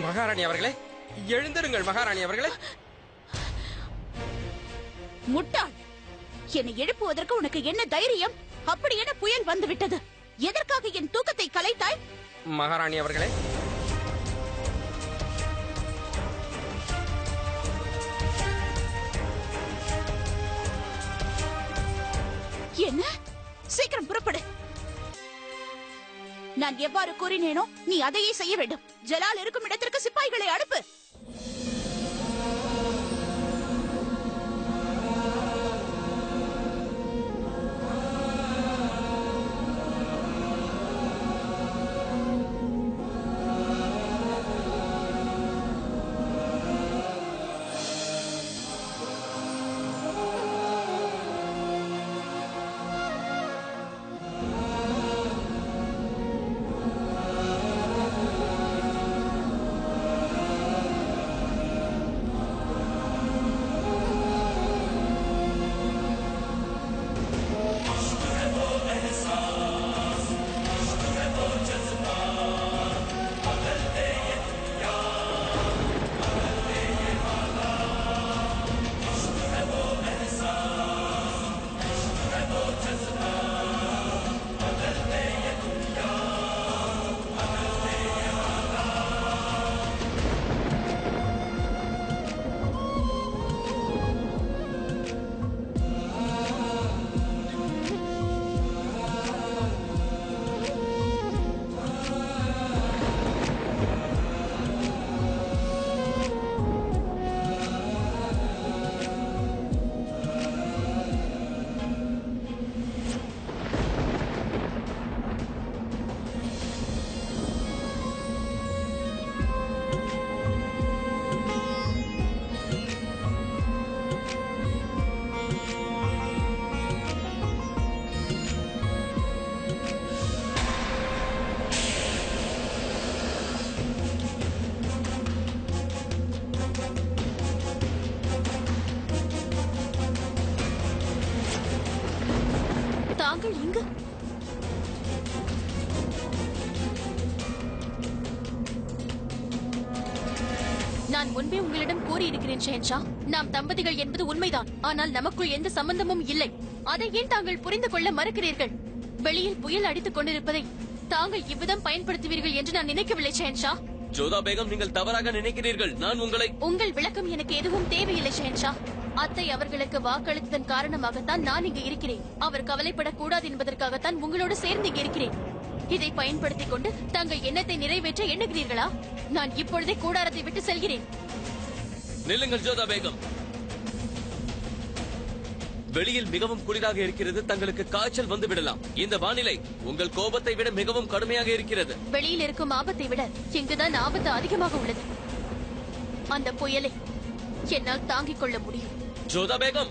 மகாராணி அவர்களே, எழுந்திருங்கள் மகாராணி அவர்களே. முட்டாள், என்னை எழுப்புவதற்கு உனக்கு என்ன தைரியம்? அப்படி என்ன புயல் வந்து விட்டது? எதற்காக என் தூக்கத்தை கலைத்தாய்? மகாராணி அவர்களே, என்ன? சீக்கிரம் புறப்படு. நான் எவ்வாறு கூறினேனோ நீ அதையே செய்ய வேண்டும். ஜலால் இருக்கும் இடத்திற்கு சிப்பாய்களை அனுப்பு. தாங்கள் இங்கு? நான் முன்பே உங்களிடம் கூறியிருக்கிறேன் ஷெஹன்ஷா, நாம் தம்பதிகள் என்பது உண்மைதான். ஆனால் நமக்குள் எந்த சம்பந்தமும் இல்லை. அதை ஏன் தாங்கள் புரிந்து கொள்ள மறுக்கிறீர்கள்? வெளியில் புயல் அடித்துக் கொண்டிருப்பதை தாங்கள் இவ்விதம் பயன்படுத்துவீர்கள் என்று நான் நினைக்கவில்லை ஷெஹன்ஷா. ஜோதா பேகம், நீங்கள் தவறாக நினைக்கிறீர்கள். நான் உங்கள் விளக்கம் எனக்கு எதுவும் தேவையில்லை ஷெஹன்ஷா. அத்தை அவர்களுக்கு வாக்களித்ததன் காரணமாகத்தான் நான் இங்கு இருக்கிறேன். அவர் கவலைப்படக்கூடாது என்பதற்காகத்தான் உங்களோடு சேர்ந்து இங்கு இருக்கிறேன். இதை பயன்படுத்திக் கொண்டு தங்கள் எண்ணத்தை நிறைவேற்ற எண்ணுகிறீர்களா? நான் இப்பொழுதே கூடாரத்தை விட்டு செல்கிறேன். நில்லுங்கள் ஜோதா பேகம். வெளியில் மிகவும் குளிராக இருக்கிறது. தங்களுக்கு காய்ச்சல் வந்து விடலாம். இந்த வானிலை உங்கள் கோபத்தை விட மிகவும் கடுமையாக இருக்கிறது. வெளியில் இருக்கும் ஆபத்தை விட இங்குதான் ஆபத்து அதிகமாக உள்ளது. அந்த புயலை என்னால் தாங்கிக் கொள்ள முடியும். ஜோதா பேகம்,